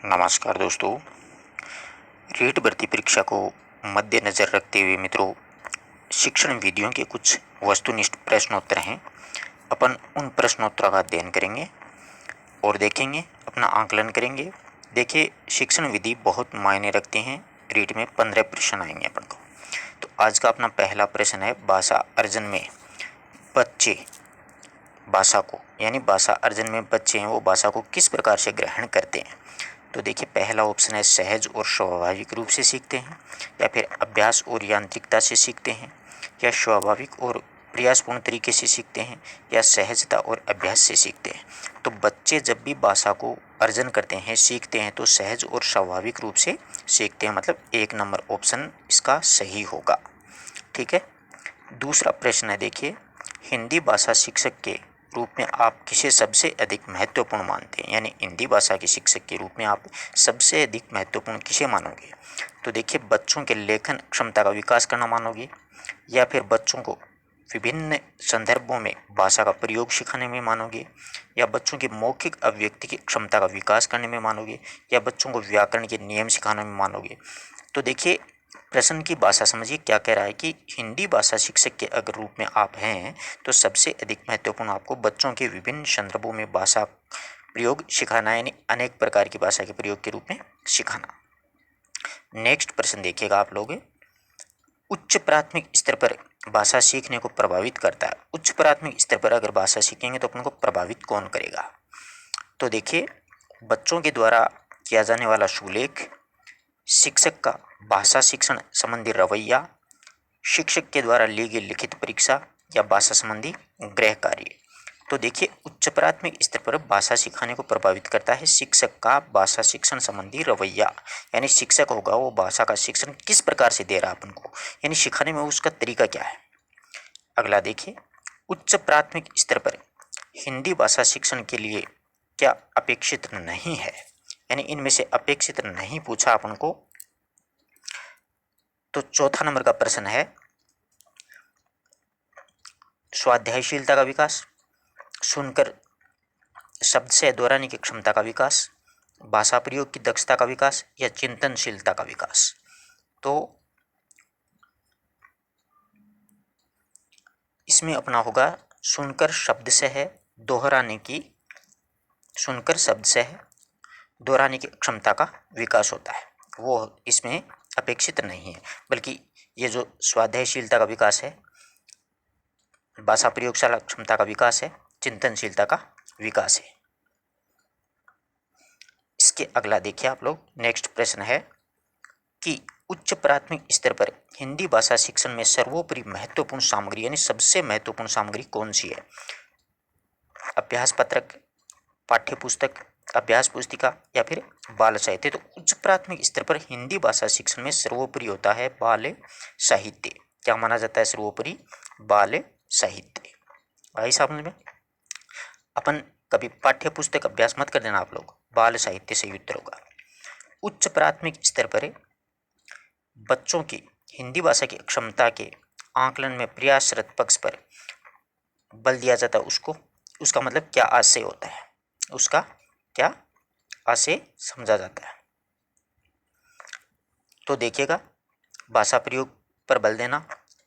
नमस्कार दोस्तों। रीट भर्ती परीक्षा को मद्देनज़र रखते हुए मित्रों, शिक्षण विधियों के कुछ वस्तुनिष्ठ प्रश्नोत्तर हैं। अपन उन प्रश्नोत्तरों का अध्ययन करेंगे और देखेंगे, अपना आंकलन करेंगे। देखिए, शिक्षण विधि बहुत मायने रखती हैं। रीट में 15 प्रश्न आएंगे अपन को। तो आज का अपना पहला प्रश्न है, भाषा अर्जन में बच्चे भाषा को यानी भाषा अर्जन में बच्चे हैं वो भाषा को किस प्रकार से ग्रहण करते हैं। तो देखिए, पहला ऑप्शन है सहज और स्वाभाविक रूप से सीखते हैं, या फिर अभ्यास और यांत्रिकता से सीखते हैं, या स्वाभाविक और प्रयासपूर्ण तरीके से सीखते हैं, या सहजता और अभ्यास से सीखते हैं। तो बच्चे जब भी भाषा को अर्जन करते हैं, सीखते हैं, तो सहज और स्वाभाविक रूप से सीखते हैं, मतलब 1 नंबर ऑप्शन इसका सही होगा। ठीक है। दूसरा प्रश्न है, देखिए, हिंदी भाषा शिक्षक के रूप में आप किसे सबसे अधिक महत्वपूर्ण मानते हैं, यानी हिंदी भाषा के शिक्षक के रूप में आप सबसे अधिक महत्वपूर्ण किसे मानोगे। तो देखिए, बच्चों के लेखन क्षमता का विकास करना मानोगे, या फिर बच्चों को विभिन्न संदर्भों में भाषा का प्रयोग सिखाने में मानोगे, या बच्चों की मौखिक अभिव्यक्ति की क्षमता का विकास करने में मानोगे, या बच्चों को व्याकरण के नियम सिखाने में मानोगे। तो देखिए, प्रश्न की भाषा समझिए क्या कह रहा है कि हिंदी भाषा शिक्षक के अगर रूप में आप हैं तो सबसे अधिक महत्वपूर्ण आपको बच्चों के विभिन्न संदर्भों में भाषा प्रयोग सिखाना, यानी अनेक प्रकार की भाषा के प्रयोग के रूप में सिखाना। नेक्स्ट प्रश्न देखिएगा आप लोग, उच्च प्राथमिक स्तर पर भाषा सीखने को प्रभावित करता है। उच्च प्राथमिक स्तर पर अगर भाषा सीखेंगे तो अपन को प्रभावित कौन करेगा। तो देखिए, बच्चों के द्वारा किया जाने वाला सुलेख, शिक्षक का भाषा शिक्षण संबंधी रवैया, शिक्षक के द्वारा ली गई लिखित परीक्षा, या भाषा संबंधी गृह कार्य। तो देखिए, उच्च प्राथमिक स्तर पर भाषा सिखाने को प्रभावित करता है शिक्षक का भाषा शिक्षण संबंधी रवैया, यानी शिक्षक होगा वो भाषा का शिक्षण किस प्रकार से दे रहा है अपन को, यानी सिखाने में उसका तरीका क्या है। अगला देखिए, उच्च प्राथमिक स्तर पर हिंदी भाषा शिक्षण के लिए क्या अपेक्षित नहीं है, यानी इनमें से अपेक्षित नहीं पूछा अपन को। तो चौथा नंबर का प्रश्न है, स्वाध्यायशीलता का विकास, सुनकर शब्द से दोहराने की क्षमता का विकास, भाषा प्रयोग की दक्षता का विकास, या चिंतनशीलता का विकास। तो इसमें अपना होगा सुनकर शब्द से है दोहराने की, सुनकर शब्द से है दोहराने की क्षमता का विकास होता है, वो इसमें अपेक्षित नहीं है। बल्कि ये जो स्वाध्यायशीलता का विकास है, भाषा प्रयोगशाला क्षमता का विकास है, चिंतनशीलता का विकास है। इसके अगला देखिए आप लोग, नेक्स्ट प्रश्न है कि उच्च प्राथमिक स्तर पर हिंदी भाषा शिक्षण में सर्वोपरि महत्वपूर्ण सामग्री, यानी सबसे महत्वपूर्ण सामग्री कौन सी है। अभ्यास पत्रक, पाठ्य पुस्तक, अभ्यास पुस्तिका, या फिर बाल साहित्य। तो उच्च प्राथमिक स्तर पर हिंदी भाषा शिक्षण में सर्वोपरि होता है बाल साहित्य। क्या माना जाता है सर्वोपरि? बाल साहित्य। भाई साहब में अपन कभी पाठ्य पुस्तक अभ्यास मत कर देना आप लोग, बाल साहित्य सही उत्तर होगा। उच्च प्राथमिक स्तर पर बच्चों की हिंदी भाषा की क्षमता के आकलन में प्रयासरत पक्ष पर बल दिया जाता है। उसका मतलब क्या आशय होता है, उसका क्या आशय समझा जाता है। तो देखिएगा, भाषा प्रयोग पर बल देना,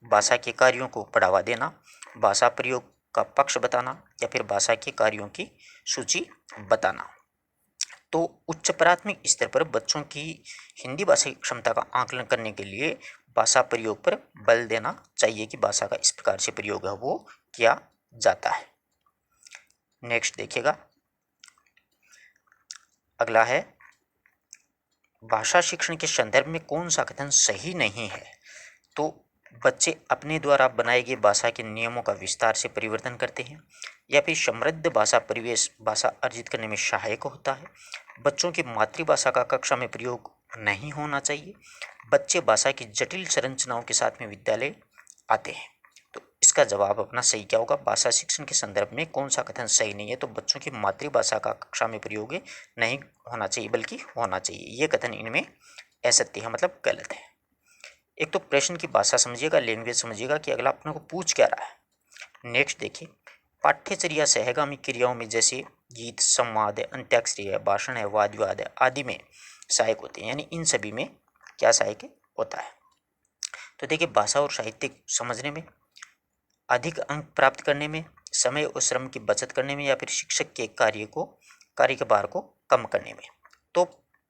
भाषा के कार्यों को बढ़ावा देना, भाषा प्रयोग का पक्ष बताना, या फिर भाषा के कार्यों की सूची बताना। तो उच्च प्राथमिक स्तर पर बच्चों की हिंदी भाषा की क्षमता का आकलन करने के लिए भाषा प्रयोग पर बल देना चाहिए कि भाषा का इस प्रकार से प्रयोग है वो किया जाता है। नेक्स्ट देखिएगा, अगला है, भाषा शिक्षण के संदर्भ में कौन सा कथन सही नहीं है। तो बच्चे अपने द्वारा बनाए गए भाषा के नियमों का विस्तार से परिवर्तन करते हैं, या फिर समृद्ध भाषा परिवेश भाषा अर्जित करने में सहायक होता है। बच्चों की मातृभाषा का कक्षा में प्रयोग नहीं होना चाहिए। बच्चे भाषा की जटिल संरचनाओं के साथ में विद्यालय आते हैं। तो इसका जवाब अपना सही क्या होगा, भाषा शिक्षण के संदर्भ में कौन सा कथन सही नहीं है। तो बच्चों की मातृभाषा का कक्षा में प्रयोग नहीं होना चाहिए बल्कि होना चाहिए, ये कथन इनमें असत्य है, मतलब गलत है। एक तो प्रश्न की भाषा समझिएगा, लैंग्वेज समझिएगा कि अगला अपने को पूछ क्या रहा है। नेक्स्ट देखिए, पाठ्यचर्या सहगामी क्रियाओं में जैसे गीत, संवाद है, अंत्याक्षरी है, भाषण है, वाद विवाद है आदि में सहायक होते हैं। यानी इन सभी में क्या सहायक होता है? तो देखिए, भाषा और साहित्य समझने में, अधिक अंक प्राप्त करने में, समय और श्रम की बचत करने में, या फिर शिक्षक के कार्य के भार को कम करने में। तो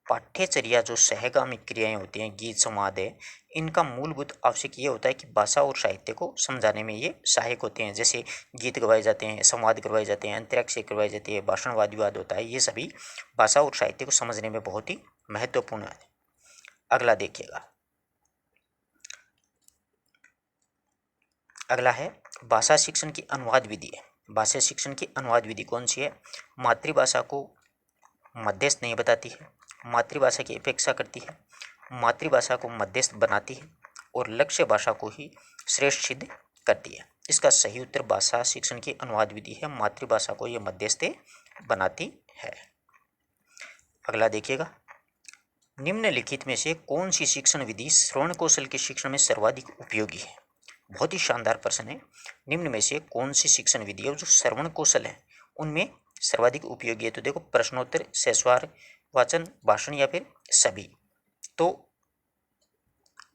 पाठ्यचर्या जो सहगामी क्रियाएं होती हैं, गीत, संवाद है, इनका मूलभूत आवश्यक ये होता है कि भाषा और साहित्य को समझाने में ये सहायक होते हैं। जैसे गीत गवाए जाते हैं, संवाद करवाए जाते हैं, अंतरिक्ष करवाई जाती है, भाषण वाद विवाद होता है, ये सभी भाषा और साहित्य को समझने में बहुत ही महत्वपूर्ण है। अगला देखिएगा, अगला है भाषा शिक्षण की अनुवाद विधि है। भाषा शिक्षण की अनुवाद विधि कौन सी है? मातृभाषा को मध्यस्थ नहीं बताती है, मातृभाषा की अपेक्षा करती है, मातृभाषा को मध्यस्थ बनाती है और लक्ष्य भाषा को ही श्रेष्ठ सिद्ध करती है। इसका सही उत्तर भाषा शिक्षण की अनुवाद विधि है, मातृभाषा को यह मध्यस्थ बनाती है। अगला देखिएगा, निम्नलिखित में से कौन सी शिक्षण विधि श्रवण कौशल के शिक्षण में सर्वाधिक उपयोगी है? बहुत ही शानदार प्रश्न है। निम्न में से कौन सी शिक्षण विधि है जो श्रवण कौशल है उनमें सर्वाधिक उपयोगी है? तो देखो, प्रश्नोत्तर, सहस्वार, वाचन, भाषण या फिर सभी। तो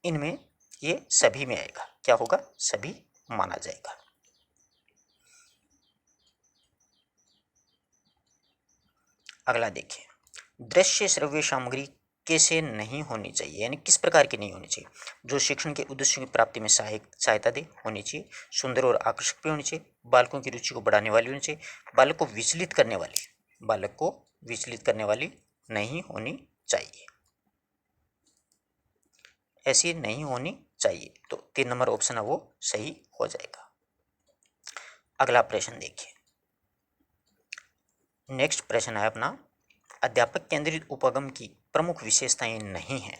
इनमें ये सभी में आएगा। क्या होगा? सभी माना जाएगा। अगला देखिए, दृश्य श्रव्य सामग्री कैसे नहीं होनी चाहिए, यानी किस प्रकार की नहीं होनी चाहिए? जो शिक्षण के उद्देश्यों की प्राप्ति में सहायता दे होनी चाहिए, सुंदर और आकर्षक भी होनी चाहिए, बालकों की रुचि को बढ़ाने वाली होनी चाहिए, बालक को विचलित करने वाली नहीं होनी चाहिए, ऐसी नहीं होनी चाहिए। तो 3 नंबर ऑप्शन है वो सही हो जाएगा। अगला प्रश्न देखिए, नेक्स्ट प्रश्न है अपना, अध्यापक केंद्रित उपागम की प्रमुख विशेषताएं नहीं है।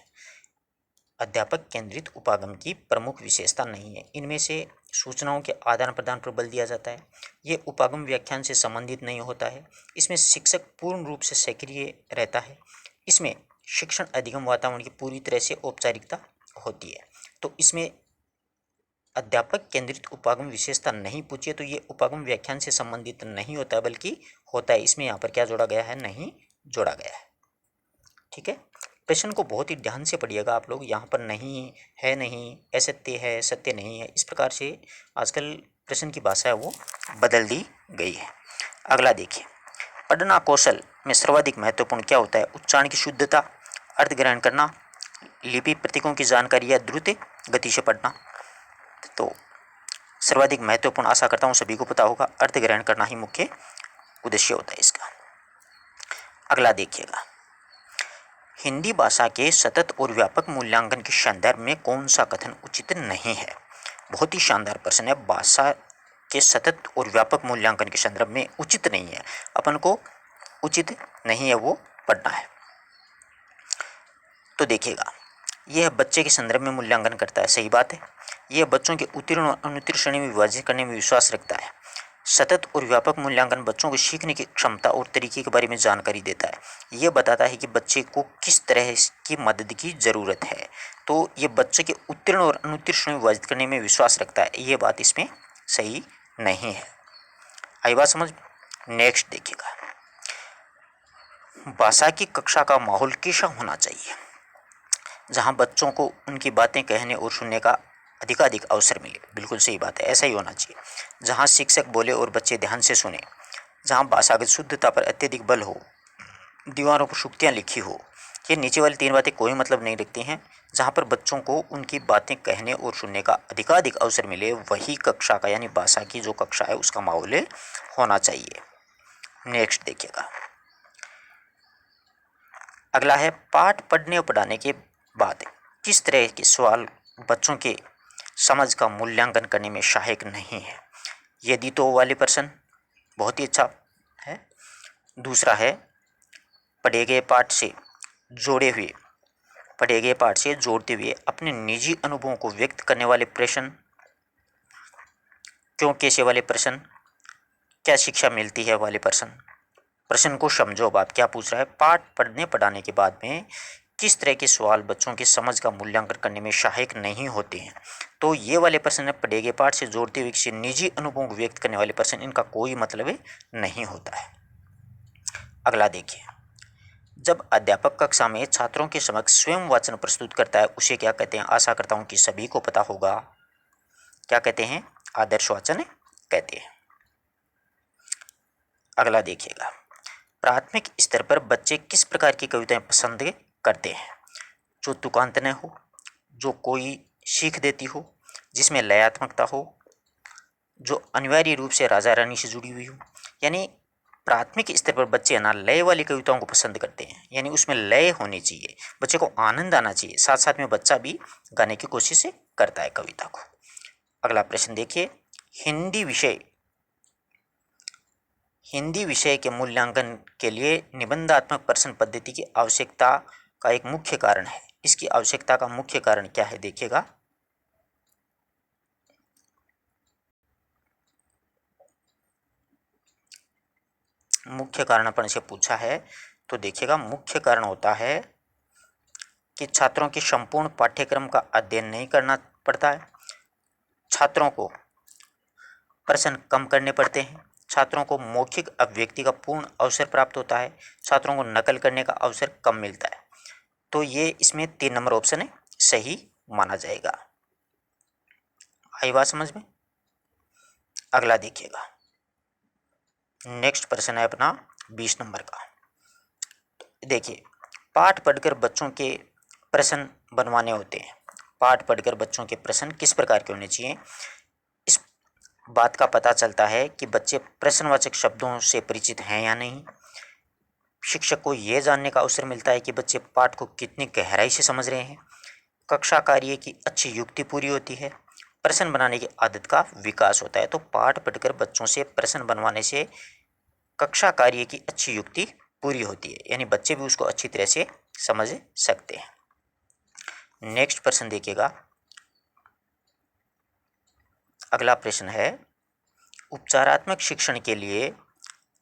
अध्यापक केंद्रित उपागम की प्रमुख विशेषता नहीं है। इनमें से सूचनाओं के आदान प्रदान पर बल दिया जाता है, ये उपागम व्याख्यान से संबंधित नहीं होता है, इसमें शिक्षक पूर्ण रूप से सक्रिय रहता है, इसमें शिक्षण अधिगम वातावरण की पूरी तरह से औपचारिकता होती है। तो इसमें अध्यापक केंद्रित उपागम विशेषता नहीं पूछिए तो ये उपागम व्याख्यान से संबंधित नहीं होता है, बल्कि होता है। इसमें यहाँ पर क्या जोड़ा गया है? नहीं जोड़ा गया है। ठीक है, प्रश्न को बहुत ही ध्यान से पढ़िएगा आप लोग। यहाँ पर नहीं है, नहीं असत्य है, सत्य नहीं है, इस प्रकार से आजकल प्रश्न की भाषा है वो बदल दी गई है। अगला देखिए, पढ़ना कौशल में सर्वाधिक महत्वपूर्ण क्या होता है? उच्चारण की शुद्धता, अर्थ ग्रहण करना, लिपि प्रतीकों की जानकारी या द्रुत गति से पढ़ना। तो सर्वाधिक महत्वपूर्ण, आशा करता हूँ सभी को पता होगा, अर्थ ग्रहण करना ही मुख्य उद्देश्य होता है इसका। अगला देखिएगा, हिंदी भाषा के सतत और व्यापक मूल्यांकन के संदर्भ में कौन सा कथन उचित नहीं है? बहुत ही शानदार प्रश्न है। भाषा के सतत और व्यापक मूल्यांकन के संदर्भ में उचित नहीं है, अपन को उचित नहीं है वो पढ़ना है। तो देखिएगा, यह बच्चे के संदर्भ में मूल्यांकन करता है, सही बात है। यह बच्चों के उत्तीर्ण और अनुत्तीर्ण श्रेणी में विभाजित करने में विश्वास रखता है। सतत और व्यापक मूल्यांकन बच्चों को सीखने की क्षमता और तरीके के बारे में जानकारी देता है। यह बताता है कि बच्चे को किस तरह की मदद की ज़रूरत है। तो ये बच्चे के उत्तीर्ण और अनुत्तीर्ण श्रेणी में विभाजित करने में विश्वास रखता है, ये बात इसमें सही नहीं है। आई बात समझ? नेक्स्ट देखिएगा, भाषा की कक्षा का माहौल कैसा होना चाहिए? जहाँ बच्चों को उनकी बातें कहने और सुनने का अधिकाधिक अवसर मिले। बिल्कुल सही बात है, ऐसा ही होना चाहिए। जहाँ शिक्षक बोले और बच्चे ध्यान से सुने, जहाँ भाषागत शुद्धता पर अत्यधिक बल हो, दीवारों पर सूक्तियाँ लिखी हो, ये नीचे वाली 3 बातें कोई मतलब नहीं रखती हैं। जहाँ पर बच्चों को उनकी बातें कहने और सुनने का अधिकाधिक अवसर मिले, वही कक्षा का, यानी भाषा की जो कक्षा है उसका माहौल होना चाहिए। नेक्स्ट देखिएगा, अगला है, पाठ पढ़ने और पढ़ाने के बाद किस तरह के सवाल बच्चों के समझ का मूल्यांकन करने में सहायक नहीं है? यदि तो वाले प्रश्न बहुत ही अच्छा है। दूसरा है, पढ़े गए पाठ से जोड़ते हुए अपने निजी अनुभवों को व्यक्त करने वाले प्रश्न, क्यों कैसे वाले प्रश्न, क्या शिक्षा मिलती है वाले प्रश्न। प्रश्न को समझो, अब आप क्या पूछ रहा है? पाठ पढ़ने पढ़ाने के बाद में किस तरह के सवाल बच्चों की समझ का मूल्यांकन करने में सहायक नहीं होते हैं। तो ये वाले प्रश्न पढ़ेगे पाठ से जोड़ते हुए किसी निजी अनुभव को व्यक्त करने वाले प्रश्न, इनका कोई मतलब नहीं होता है। अगला देखिए, जब अध्यापक कक्षा में छात्रों के समक्ष स्वयं वाचन प्रस्तुत करता है उसे क्या कहते हैं? आशा करता हूं कि सभी को पता होगा। क्या कहते हैं? आदर्श वाचन कहते हैं। अगला देखिएगा, प्राथमिक स्तर पर बच्चे किस प्रकार की कविताएं पसंद करते हैं? जो तुकांत हो, जो कोई सीख देती हो, जिसमें लयात्मकता हो, जो अनिवार्य रूप से राजा रानी से जुड़ी हुई हो। यानी प्राथमिक स्तर पर बच्चे ना लय वाली कविताओं को पसंद करते हैं, यानी उसमें लय होनी चाहिए, बच्चे को आनंद आना चाहिए, साथ साथ में बच्चा भी गाने की कोशिश करता है कविता को। अगला प्रश्न देखिए, हिंदी विषय के मूल्यांकन के लिए निबंधात्मक प्रश्न पद्धति की आवश्यकता का एक मुख्य कारण है। इसकी आवश्यकता का मुख्य कारण क्या है? देखिएगा, मुख्य कारण अपन से पूछा है तो देखिएगा, मुख्य कारण होता है कि छात्रों के संपूर्ण पाठ्यक्रम का अध्ययन नहीं करना पड़ता है, छात्रों को प्रश्न कम करने पड़ते हैं, छात्रों को मौखिक अभिव्यक्ति का पूर्ण अवसर प्राप्त होता है, छात्रों को नकल करने का अवसर कम मिलता है। तो ये इसमें 3 नंबर ऑप्शन है सही माना जाएगा। आई बात समझ में? अगला देखिएगा, नेक्स्ट प्रश्न है अपना 20 नंबर का। देखिए, पाठ पढ़कर बच्चों के प्रश्न बनवाने होते हैं। पाठ पढ़कर बच्चों के प्रश्न किस प्रकार के होने चाहिए? इस बात का पता चलता है कि बच्चे प्रश्नवाचक शब्दों से परिचित हैं या नहीं। शिक्षक को यह जानने का अवसर मिलता है कि बच्चे पाठ को कितनी गहराई से समझ रहे हैं। कक्षा कार्य की अच्छी युक्ति पूरी होती है, प्रश्न बनाने की आदत का विकास होता है। तो पाठ पढ़कर बच्चों से प्रश्न बनवाने से कक्षा कार्य की अच्छी युक्ति पूरी होती है, यानी बच्चे भी उसको अच्छी तरह से समझ सकते हैं। नेक्स्ट प्रश्न देखिएगा, अगला प्रश्न है, उपचारात्मक शिक्षण के लिए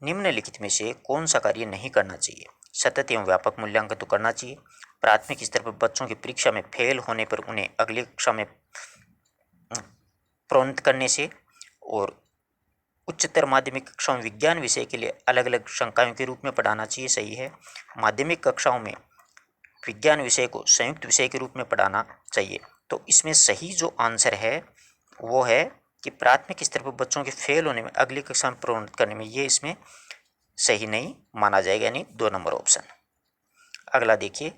निम्नलिखित में से कौन सा कार्य नहीं करना चाहिए? सतत एवं व्यापक मूल्यांकन तो करना चाहिए। प्राथमिक स्तर पर बच्चों की परीक्षा में फेल होने पर उन्हें अगली कक्षा में प्रोन्नत करने से, और उच्चतर माध्यमिक कक्षाओं में विज्ञान विषय के लिए अलग अलग संकायों के रूप में पढ़ाना चाहिए, सही है। माध्यमिक कक्षाओं में विज्ञान विषय को संयुक्त विषय के रूप में पढ़ाना चाहिए। तो इसमें सही जो आंसर है वो है कि प्राथमिक स्तर पर बच्चों के फेल होने में अगली कक्षा में प्रोन्नत करने में, ये इसमें सही नहीं माना जाएगा, यानी 2 नंबर ऑप्शन। अगला देखिए,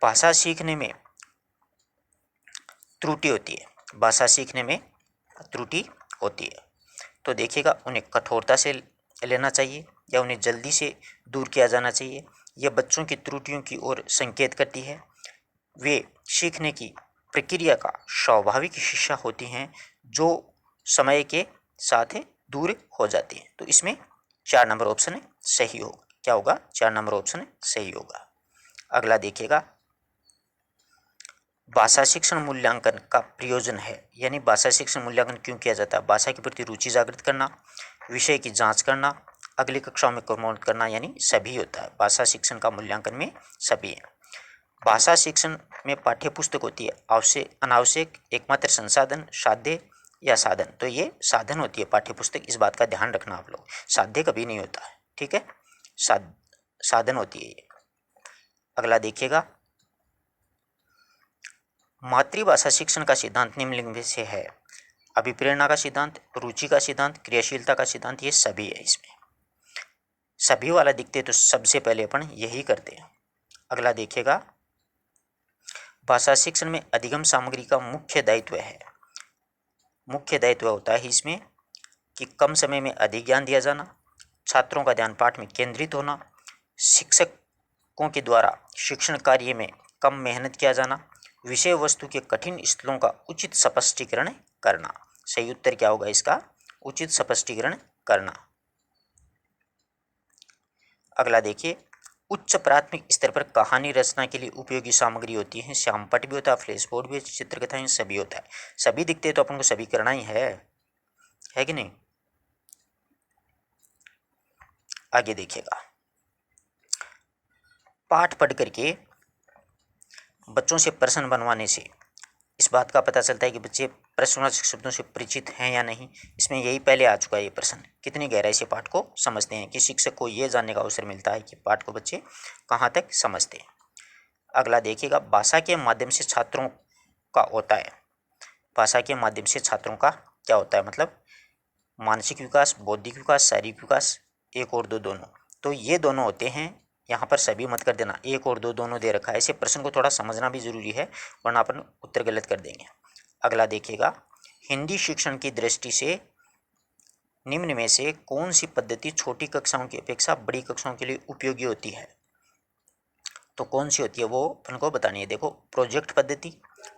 भाषा सीखने में त्रुटि होती है, भाषा सीखने में त्रुटि होती है। तो देखिएगा, उन्हें कठोरता से लेना चाहिए या उन्हें जल्दी से दूर किया जाना चाहिए। यह बच्चों की त्रुटियों की ओर संकेत करती है। वे सीखने की प्रक्रिया का स्वाभाविक हिस्सा होती हैं जो समय के साथ दूर हो जाती हैं। तो इसमें 4 नंबर ऑप्शन सही होगा। क्या होगा? 4 नंबर ऑप्शन सही होगा। अगला देखिएगा, भाषा शिक्षण मूल्यांकन का प्रयोजन है, यानी भाषा शिक्षण मूल्यांकन क्यों किया जाता है? भाषा के प्रति रुचि जागृत करना, विषय की जांच करना, अगली कक्षाओं में प्रमोट करना, यानी सभी होता है। भाषा शिक्षण का मूल्यांकन में सभी है। भाषा शिक्षण में पाठ्य पुस्तक होती है आवश्यक अनावश्यक एकमात्र संसाधन, साध्य या साधन। तो ये साधन होती है पाठ्य पुस्तक, इस बात का ध्यान रखना आप लोग, साध्य कभी नहीं होता है, ठीक है, साधन होती है ये। अगला देखिएगा, मातृभाषा शिक्षण का सिद्धांत निम्नलिखित में से है? अभिप्रेरणा का सिद्धांत, रुचि का सिद्धांत, क्रियाशीलता का सिद्धांत, ये सभी है। इसमें सभी वाला दिखते तो सबसे पहले अपन यही करते हैं। अगला देखिएगा, भाषा शिक्षण में अधिगम सामग्री का मुख्य दायित्व है। मुख्य दायित्व होता है इसमें कि कम समय में अधिक ज्ञान दिया जाना, छात्रों का ध्यान पाठ में केंद्रित होना, शिक्षकों के द्वारा शिक्षण कार्य में कम मेहनत किया जाना, विषय वस्तु के कठिन स्थलों का उचित स्पष्टीकरण करना। सही उत्तर क्या होगा इसका? उचित स्पष्टीकरण करना। अगला देखिए, उच्च प्राथमिक स्तर पर कहानी रचना के लिए उपयोगी सामग्री होती है। श्यामपट भी होता है, फ्लैश बोर्ड भी, चित्रकथाएं, सभी होता है। सभी दिखते हैं तो अपन को सभी करना ही है कि नहीं? आगे देखिएगा, पाठ पढ़ करके बच्चों से प्रश्न बनवाने से इस बात का पता चलता है कि बच्चे प्रश्नवाचक शब्दों से परिचित हैं या नहीं। इसमें यही पहले आ चुका है ये प्रश्न, कितनी गहराई से पाठ को समझते हैं, कि शिक्षक को ये जानने का अवसर मिलता है कि पाठ को बच्चे कहाँ तक समझते हैं। अगला देखिएगा, भाषा के माध्यम से छात्रों का होता है। भाषा के माध्यम से छात्रों का क्या होता है, मतलब मानसिक विकास, बौद्धिक विकास, शारीरिक विकास, एक और दो दोनों। तो ये दोनों होते हैं। यहाँ पर सभी मत कर देना, एक और दो दोनों दे रखा है। ऐसे प्रश्न को थोड़ा समझना भी जरूरी है, वरना अपन उत्तर गलत कर देंगे। अगला देखिएगा, हिंदी शिक्षण की दृष्टि से निम्न में से कौन सी पद्धति छोटी कक्षाओं की अपेक्षा बड़ी कक्षाओं के लिए उपयोगी होती है। तो कौन सी होती है वो अपन को बतानी है। देखो, प्रोजेक्ट पद्धति,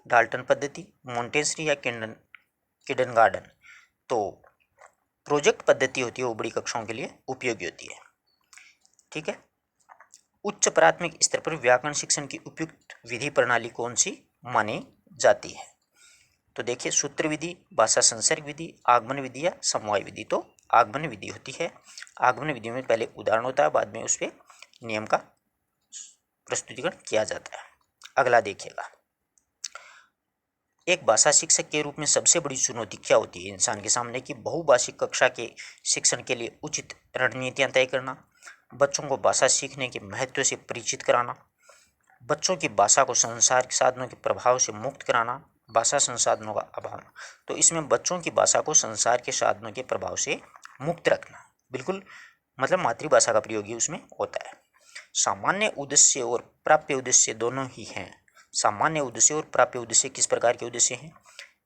डाल्टन पद्धति, मोंटेसरी या किंडरगार्टन। तो प्रोजेक्ट पद्धति होती है वो बड़ी कक्षाओं के लिए उपयोगी होती है। ठीक है। उच्च प्राथमिक स्तर पर व्याकरण शिक्षण की उपयुक्त विधि प्रणाली कौन सी मानी जाती है। तो देखिए, सूत्र विधि, भाषा संसर्ग विधि, आगमन विधि या समवाय विधि। तो आगमन विधि होती है। आगमन विधि में पहले उदाहरण होता है, बाद में उस पर नियम का प्रस्तुतिकरण किया जाता है। अगला देखिएगा, एक भाषा शिक्षक के रूप में सबसे बड़ी चुनौती क्या होती है इंसान के सामने, की बहुभाषिक कक्षा के शिक्षण के लिए उचित रणनीतियां तय करना, बच्चों को भाषा सीखने के महत्व से परिचित कराना, बच्चों की भाषा को संसार के साधनों के प्रभाव से मुक्त कराना, भाषा संसाधनों का अभाव। तो इसमें बच्चों की भाषा को संसार के साधनों के प्रभाव से मुक्त रखना, बिल्कुल मतलब मातृभाषा का प्रयोग ही उसमें होता है। सामान्य उद्देश्य और प्राप्य उद्देश्य दोनों ही हैं। सामान्य उद्देश्य और प्राप्य उद्देश्य किस प्रकार के उद्देश्य हैं,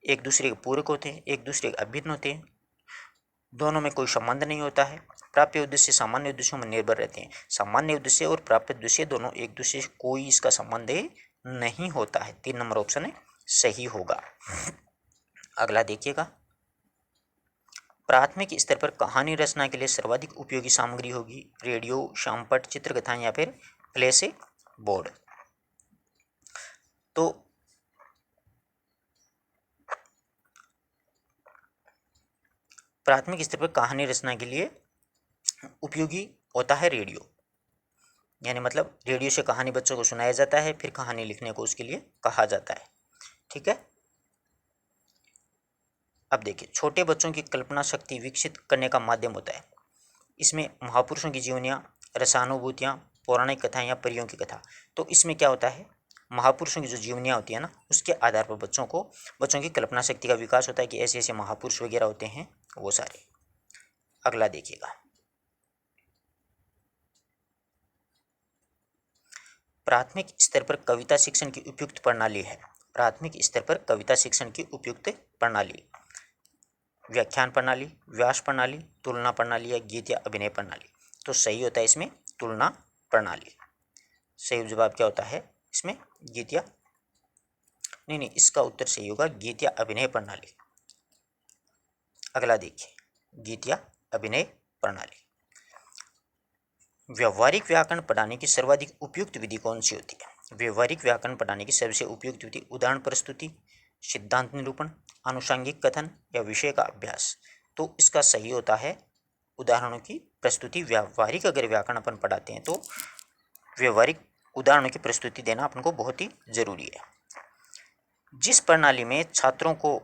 एक दूसरे के पूरक होते हैं, एक दूसरे के अभिन्न होते हैं, दोनों में कोई संबंध नहीं होता है। प्राप्य उद्देश्य सामान्य उद्देश्यों में निर्भर रहते हैं। सामान्य उद्देश्य और प्राप्य उद्देश्य दोनों एक दूसरे से कोई इसका संबंध नहीं होता है। 3 नंबर ऑप्शन सही होगा। अगला देखिएगा, प्राथमिक स्तर पर कहानी रचना के लिए सर्वाधिक उपयोगी सामग्री होगी रेडियो, शामपट, चित्रकथाएं या फिर प्ले से बोर्ड। तो प्राथमिक स्तर पर कहानी रचना के लिए उपयोगी होता है रेडियो, यानी मतलब रेडियो से कहानी बच्चों को सुनाया जाता है, फिर कहानी लिखने को उसके लिए कहा जाता है। ठीक है। अब देखिए, छोटे बच्चों की कल्पना शक्ति विकसित करने का माध्यम होता है। इसमें महापुरुषों की जीवनियाँ, रसानुभूतियाँ, पौराणिक कथाएं या परियों की कथा। तो इसमें क्या होता है, महापुरुषों की जो जीवनियाँ होती है ना, उसके आधार पर बच्चों की कल्पना शक्ति का विकास होता है कि ऐसे ऐसे महापुरुष वगैरह होते हैं वो सारे। अगला देखिएगा, प्राथमिक स्तर पर कविता शिक्षण की उपयुक्त प्रणाली है। प्राथमिक स्तर पर कविता शिक्षण की उपयुक्त प्रणाली व्याख्यान प्रणाली, व्यास प्रणाली, तुलना प्रणाली या गीत या अभिनय प्रणाली। तो सही होता है इसमें तुलना प्रणाली। सही जवाब क्या होता है इसमें, गीत या नहीं, इसका उत्तर सही होगा गीत या अभिनय प्रणाली। अगला देखिए, गीत या अभिनय प्रणाली। व्यवहारिक व्याकरण पढ़ाने की सर्वाधिक उपयुक्त विधि कौन सी होती है। व्यवहारिक व्याकरण पढ़ाने की सबसे उपयुक्त विधि उदाहरण प्रस्तुति, सिद्धांत निरूपण, आनुषंगिक कथन या विषय का अभ्यास। तो इसका सही होता है उदाहरणों की प्रस्तुति। व्यावहारिक अगर व्याकरण अपन पढ़ाते हैं तो व्यवहारिक उदाहरणों की प्रस्तुति देना अपन को बहुत ही जरूरी है। जिस प्रणाली में छात्रों को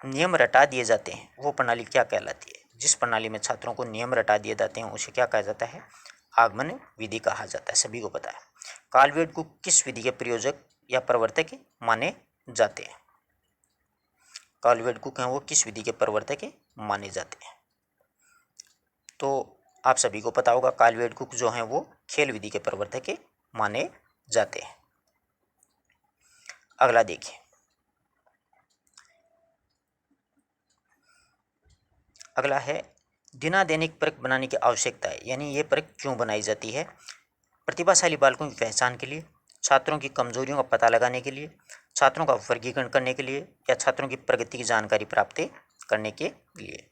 नियम रटा दिए जाते हैं वो प्रणाली क्या कहलाती है। जिस प्रणाली में छात्रों को नियम रटा दिए जाते हैं उसे क्या कहा जाता है, आगमन विधि कहा जाता है, सभी को पता है। कार्लवेड को किस विधि के प्रयोजक या प्रवर्तक माने जाते हैं। कार्लवेड को वो किस विधि के प्रवर्तक माने जाते हैं। तो आप सभी को पता होगा कार्लवेड कुक जो हैं वो खेल विधि के प्रवर्तक माने जाते हैं। अगला देखिए, अगला है दिनादैनिक परख बनाने की आवश्यकता है, यानी ये परख क्यों बनाई जाती है। प्रतिभाशाली बालकों की पहचान के लिए, छात्रों की कमजोरियों का पता लगाने के लिए, छात्रों का वर्गीकरण करने के लिए या छात्रों की प्रगति की जानकारी प्राप्त करने के लिए।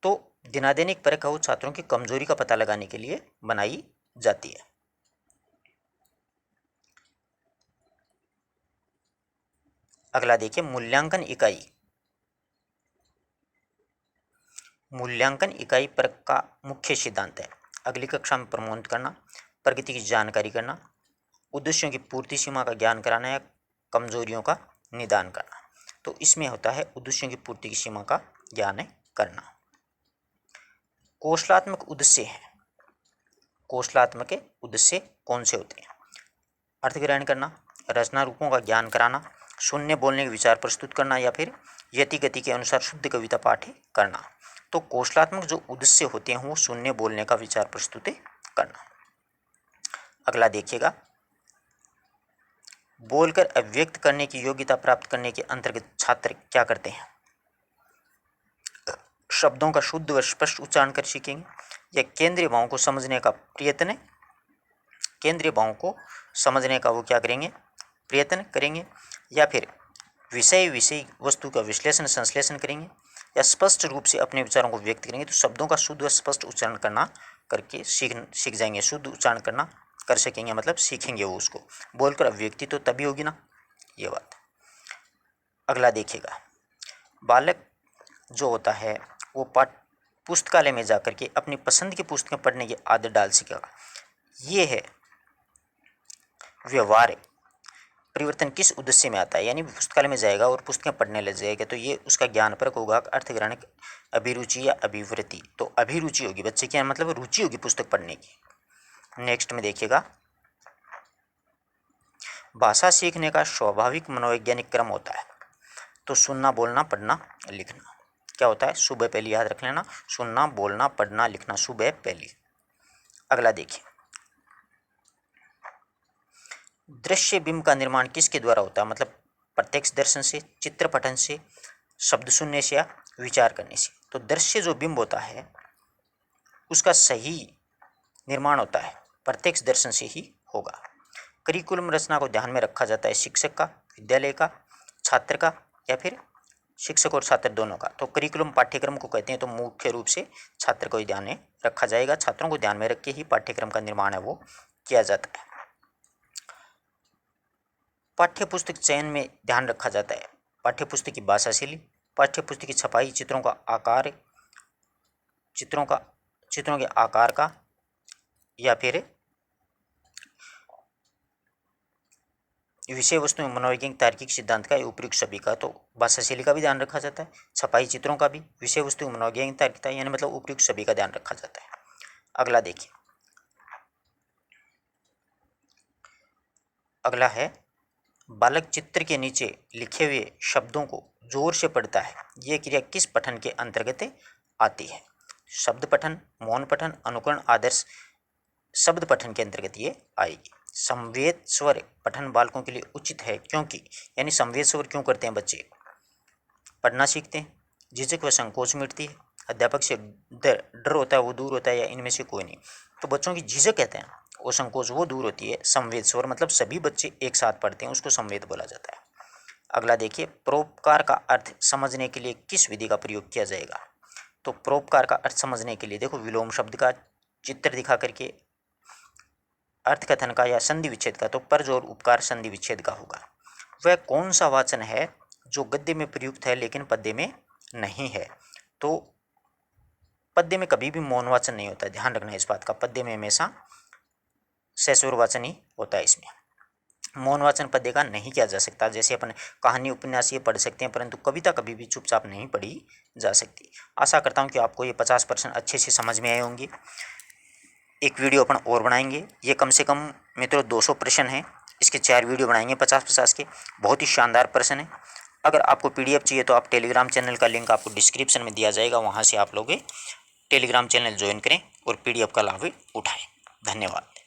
तो दिनादैनिक परख वो छात्रों की कमजोरी का पता लगाने के लिए बनाई जाती है। अगला देखिए, मूल्यांकन इकाई। मूल्यांकन इकाई परख का मुख्य सिद्धांत है अगली कक्षा में प्रमोद करना, प्रगति की जानकारी करना, उद्देश्यों की पूर्ति सीमा का ज्ञान कराना या कमजोरियों का निदान करना। तो इसमें होता है उद्देश्यों की पूर्ति की सीमा का ज्ञान करना। कौशलात्मक उद्देश्य है, कौशलात्मक उद्देश्य कौन से होते हैं? अर्थ ग्रहण करना, रचना रूपों का ज्ञान कराना, सुनने बोलने के विचार प्रस्तुत करना या फिर यति गति के अनुसार शुद्ध कविता पाठ करना। तो कौशलात्मक जो उद्देश्य होते हैं वो सुनने बोलने का विचार प्रस्तुत करना। अगला देखिएगा, बोलकर अभिव्यक्त करने की योग्यता प्राप्त करने के अंतर्गत छात्र क्या करते हैं? शब्दों का शुद्ध व स्पष्ट उच्चारण कर सीखेंगे या केंद्रीय भावों को समझने का प्रयत्न, केंद्रीय भावों को समझने का वो क्या करेंगे? प्रयत्न करेंगे या फिर विषय वस्तु का विश्लेषण संश्लेषण करेंगे या स्पष्ट रूप से अपने विचारों को व्यक्त करेंगे। तो शब्दों का शुद्ध व स्पष्ट उच्चारण करना करके सीख जाएंगे, शुद्ध उच्चारण करना कर सकेंगे, मतलब सीखेंगे वो उसको। बोलकर अभिव्यक्ति तो तभी होगी ना, ये बात। अगला देखिएगा, बालक जो होता है वो पुस्तकालय में जाकर के अपनी पसंद की पुस्तकें पढ़ने की आदत डाल सकेगा। ये है व्यवहार परिवर्तन किस उद्देश्य में आता है, यानी पुस्तकालय में जाएगा और पुस्तकें पढ़ने लग जाएगा तो ये उसका ज्ञानपरक होगा, अर्थग्रहण अभिरुचि या अभिवृत्ति। तो अभिरुचि होगी, बच्चे की मतलब रुचि होगी पुस्तक पढ़ने की। नेक्स्ट में देखिएगा, भाषा सीखने का स्वाभाविक मनोवैज्ञानिक क्रम होता है। तो सुनना बोलना पढ़ना लिखना क्या होता है? सुबह पहली, याद रख लेना, सुनना बोलना पढ़ना लिखना सुबह पहली। अगला देखिए, दृश्य बिंब का निर्माण किसके द्वारा होता है? मतलब प्रत्यक्ष दर्शन से, चित्र पठन से, शब्द सुनने से या विचार करने से। तो दृश्य जो बिंब होता है उसका सही निर्माण होता है प्रत्यक्ष दर्शन से ही होगा। करिकुलम रचना को ध्यान में रखा जाता है शिक्षक का, विद्यालय का, छात्र का या फिर शिक्षक और छात्र दोनों का। तो करिकुलम पाठ्यक्रम को कहते हैं, तो मुख्य रूप से छात्र को ही ध्यान में रखा जाएगा, छात्रों को ध्यान में रख के ही पाठ्यक्रम का निर्माण है वो किया जाता है। पाठ्यपुस्तक चयन में ध्यान रखा जाता है पाठ्यपुस्तक की भाषा शैली, पाठ्यपुस्तक की छपाई, चित्रों का आकार, चित्रों के आकार का या फिर विषय वस्तु में मनोवैज्ञानिक तार्किक सिद्धांत का उपयुक्त सभी का। तो भाषा शैली का भी ध्यान रखा जाता है, छपाई चित्रों का भी, विषय वस्तु मनोवैज्ञानिक तार्किकता यानी मतलब उपयुक्त सभी का ध्यान रखा जाता है। अगला देखिए, अगला है, बालक चित्र के नीचे लिखे हुए शब्दों को जोर से पढ़ता है, ये क्रिया किस पठन के अंतर्गत आती है? शब्द पठन, मौन पठन, अनुकरण, आदर्श शब्द पठन के अंतर्गत ये आएगी। संवेद स्वर पठन बालकों के लिए उचित है क्योंकि, यानी संवेद स्वर क्यों करते हैं बच्चे? पढ़ना सीखते हैं, झिझक व संकोच मिटती है, अध्यापक से डर होता है वो दूर होता है या इनमें से कोई नहीं। तो बच्चों की झिझक कहते हैं वो संकोच वो दूर होती है। संवेद स्वर मतलब सभी बच्चे एक साथ पढ़ते हैं, उसको संवेद बोला जाता है। अगला देखिए, परोपकार का अर्थ समझने के लिए किस विधि का प्रयोग किया जाएगा? तो परोपकार का अर्थ समझने के लिए देखो, विलोम शब्द का चित्र दिखा करके अर्थ कथन का या संधि विच्छेद का। तो पर और उपकार संधि विच्छेद का होगा। वह कौन सा वाचन है जो गद्य में प्रयुक्त है लेकिन पद्य में नहीं है? तो पद्य में कभी भी मौन वाचन नहीं होता, ध्यान रखना इस बात का। पद्य में हमेशा सस्वर वाचन ही होता है, इसमें मौन वाचन पद्य का नहीं किया जा सकता। जैसे अपन कहानी उपन्यास ये पढ़ सकते हैं परंतु कविता कभी भी चुपचाप नहीं पढ़ी जा सकती। आशा करता हूँ कि आपको ये 50% अच्छे से समझ में आए होंगे। एक वीडियो अपन और बनाएंगे, ये कम से कम मित्रों 200 प्रश्न हैं, इसके 4 वीडियो बनाएंगे 50-50 के, बहुत ही शानदार प्रश्न है। अगर आपको PDF चाहिए तो आप टेलीग्राम चैनल का लिंक आपको डिस्क्रिप्शन में दिया जाएगा, वहाँ से आप लोग टेलीग्राम चैनल ज्वाइन करें और PDF का लाभ उठाएं। धन्यवाद।